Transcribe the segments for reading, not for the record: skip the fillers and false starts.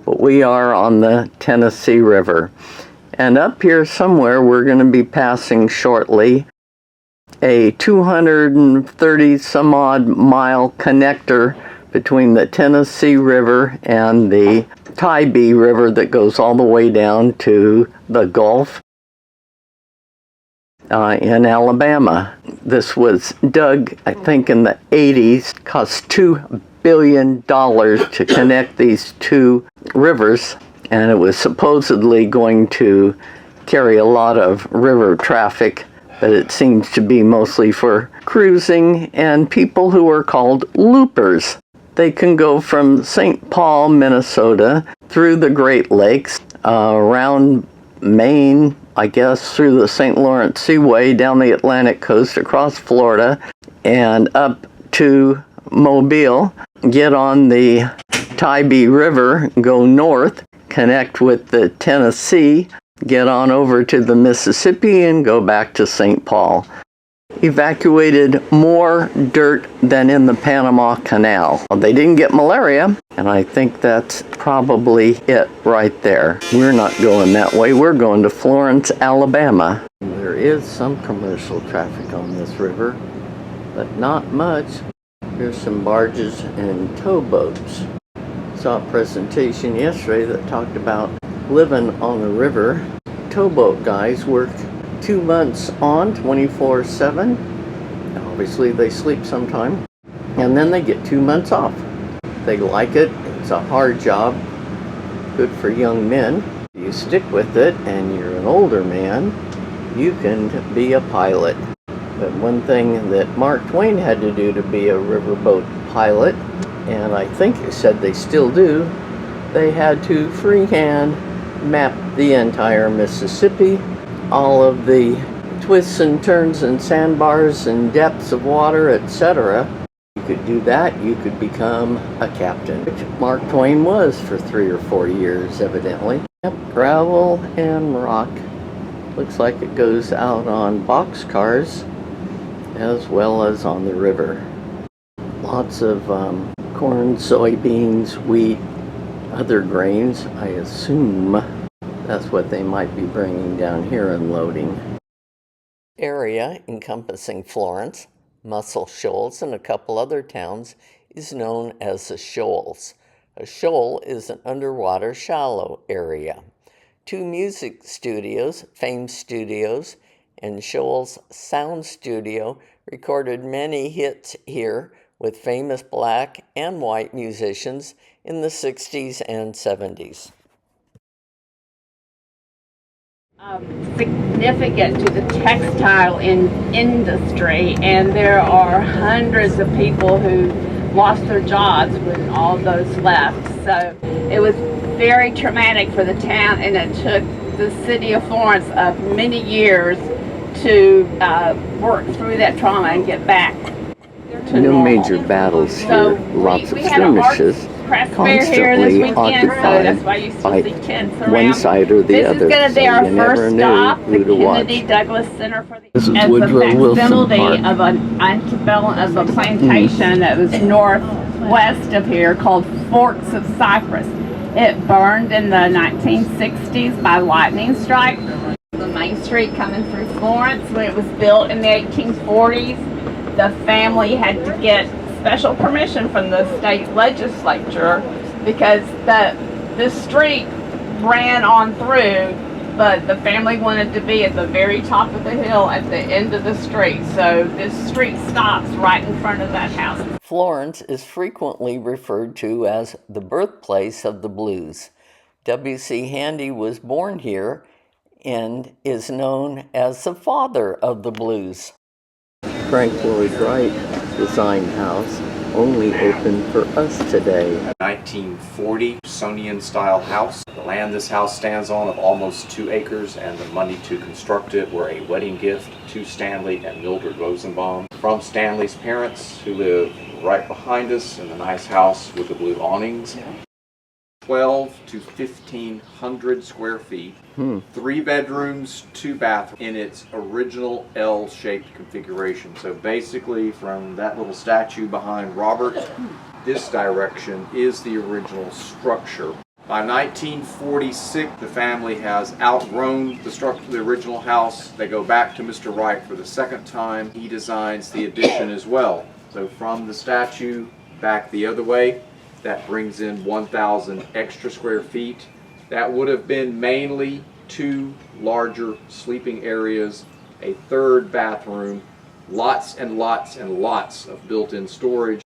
but we are on the Tennessee River. And up here somewhere, we're going to be passing shortly a 230 some odd mile connector between the Tennessee River and the Tombigbee River that goes all the way down to the Gulf in Alabama. This was dug, I think, in the 80s. Cost $2 billion to connect these two rivers, and it was supposedly going to carry a lot of river traffic, but it seems to be mostly for cruising and people who are called loopers. They can go from St. Paul, Minnesota, through the Great Lakes, around Maine, I guess, through the St. Lawrence Seaway, down the Atlantic coast, across Florida, and up to Mobile, get on the Tombigbee River, go north, connect with the Tennessee, get on over to the Mississippi, and go back to St. Paul. Evacuated more dirt than in the Panama Canal. They didn't get malaria, and I think that's probably it right there. We're not going that way. We're going to Florence, Alabama. There is some commercial traffic on this river, but not much. Here's some barges and towboats. Saw a presentation yesterday that talked about living on the river. Towboat guys work 2 months on, 24/7. Obviously they sleep sometime, and then they get 2 months off. They like it. It's a hard job, good for young men. You stick with it and you're an older man, you can be a pilot. But one thing that Mark Twain had to do to be a riverboat pilot, and I think he said they still do, they had to freehand map the entire Mississippi, all of the twists and turns and sandbars and depths of water, etc. You could do that, you could become a captain, which Mark Twain was for 3 or 4 years, evidently. Yep, gravel and rock. Looks like it goes out on boxcars as well as on the river. Lots of corn, soybeans, wheat, other grains. I assume that's what they might be bringing down here and loading. Area encompassing Florence, Muscle Shoals, and a couple other towns is known as the Shoals. A shoal is an underwater shallow area. 2 music studios, Fame Studios and Shoals Sound Studio, recorded many hits here with famous black and white musicians in the 60s and 70s. Significant to the textile industry, and there are hundreds of people who lost their jobs when all those left. So it was very traumatic for the town, and it took the city of Florence many years to work through that trauma and get back to No normal. major battles here, So lots of we had an skirmishes, press fair here this constantly weekend, so occupied that's why you still by see tents around. one side or the This other, is going to be so our you never first knew stop, who the to watch. Kennedy Douglas Center for the This is as Woodrow a Wilson facsimile Park. of an antebellum of a plantation that was northwest of here called Forks of Cypress. It burned in the 1960s by lightning strike. The main street coming through Florence, when it was built in the 1840s, the family had to get special permission from the state legislature because the street ran on through, but the family wanted to be at the very top of the hill at the end of the street. So this street stops right in front of that house. Florence is frequently referred to as the birthplace of the blues. W.C. Handy was born here and is known as the father of the blues. Frank Lloyd Wright designed house only open for us today. 1940 Smithsonian-style house. The land this house stands on of almost 2 acres, and the money to construct it were a wedding gift to Stanley and Mildred Rosenbaum from Stanley's parents, who live right behind us in the nice house with the blue awnings. 12 to 1,500 square feet, 3 bedrooms, 2 bathrooms in its original L-shaped configuration. So basically from that little statue behind Robert, this direction is the original structure. By 1946, the family has outgrown the structure of the original house. They go back to Mr. Wright for the second time. He designs the addition as well. So from the statue back the other way, that brings in 1,000 extra square feet. That would have been mainly 2 larger sleeping areas, a 3rd bathroom, lots and lots and lots of built-in storage.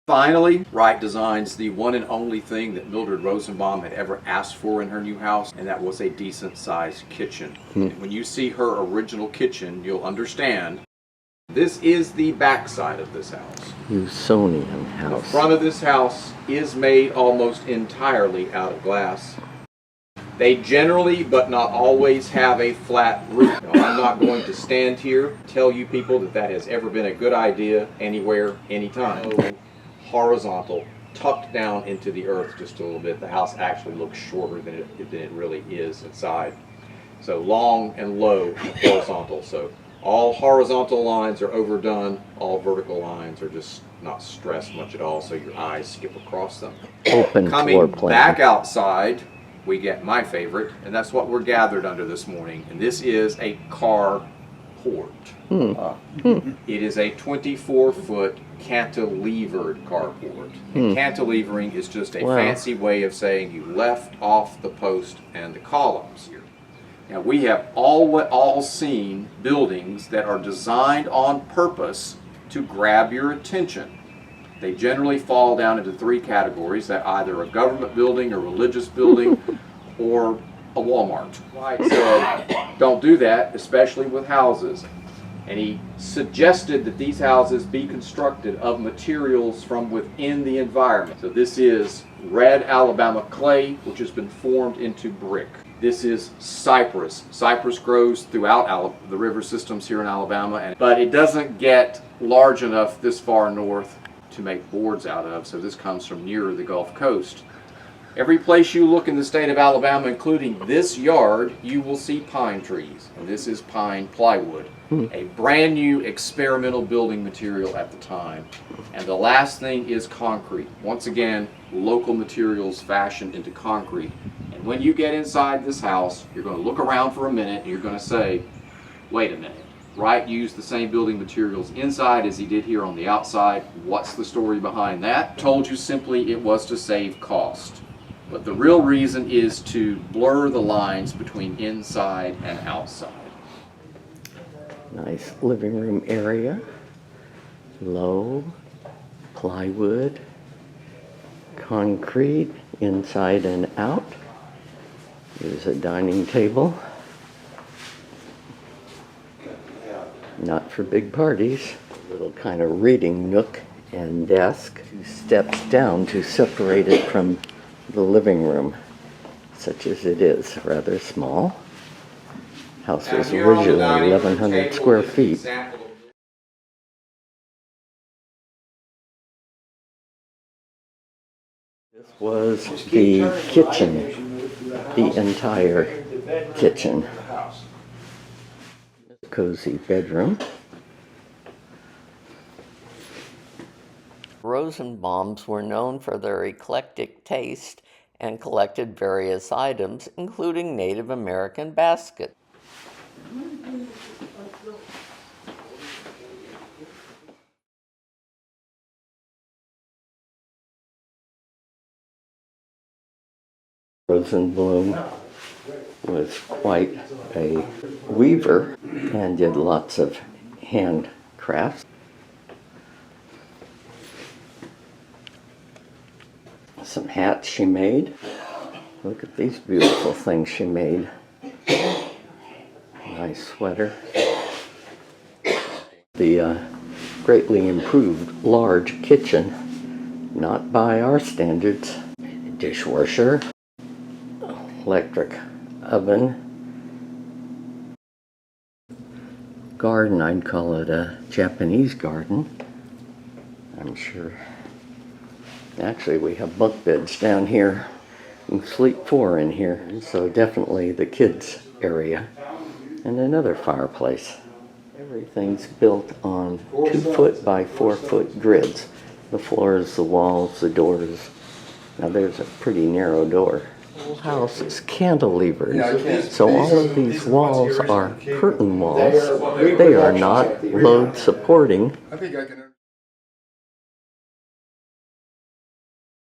Finally, Wright designs the one and only thing that Mildred Rosenbaum had ever asked for in her new house, and that was a decent-sized kitchen. When you see her original kitchen, you'll understand. This is the back side of this house. Usonian house. The front of this house is made almost entirely out of glass. They generally, but not always, have a flat roof. Now, I'm not going to stand here and tell you people that that has ever been a good idea anywhere, anytime. Horizontal, tucked down into the earth just a little bit. The house actually looks shorter than it really is inside. So long and low, horizontal. So all horizontal lines are overdone. All vertical lines are just not stressed much at all, so your eyes skip across them. Open floor Coming plan. back outside, we get my favorite, and that's what we're gathered under this morning. And this is a carport. It is a 24-foot cantilevered carport. And cantilevering is just a fancy way of saying you left off the post and the columns. Now, we have all seen buildings that are designed on purpose to grab your attention. They generally fall down into 3 categories: that either a government building, a religious building, or a Walmart. White said, don't do that, especially with houses. And he suggested that these houses be constructed of materials from within the environment. So this is red Alabama clay, which has been formed into brick. This is cypress. Cypress grows throughout the river systems here in Alabama, but it doesn't get large enough this far north to make boards out of, so this comes from nearer the Gulf Coast. Every place you look in the state of Alabama, including this yard, you will see pine trees, and this is pine plywood, a brand new experimental building material at the time. And the last thing is concrete. Once again, local materials fashioned into concrete. And when you get inside this house, you're going to look around for a minute and you're going to say, wait a minute, Wright used the same building materials inside as he did here on the outside. What's the story behind that? Told you simply it was to save cost. But the real reason is to blur the lines between inside and outside. Nice living room area. Low, plywood, concrete, inside and out. There's a dining table. Not for big parties. A little kind of reading nook and desk. 2 steps down to separate it from the living room, such as it is, rather small. House was originally 1,100 square feet. This was the kitchen, the entire kitchen. Cozy bedroom. Rosenbaums were known for their eclectic taste and collected various items, including Native American baskets. Rosenbaum was quite a weaver and did lots of handcrafts. Some hats she made. Look at these beautiful things she made. Nice sweater. The greatly improved large kitchen, not by our standards. Dishwasher, electric oven, garden. I'd call it a Japanese garden, I'm sure. Actually, we have bunk beds down here. You can sleep 4 in here, so definitely the kids' area. And another fireplace. Everything's built on 2-foot by 4-foot grids. The floors, the walls, the doors, Now there's a pretty narrow door. The whole house is cantilevers, so all of these walls are curtain walls. They are not load supporting. I think I can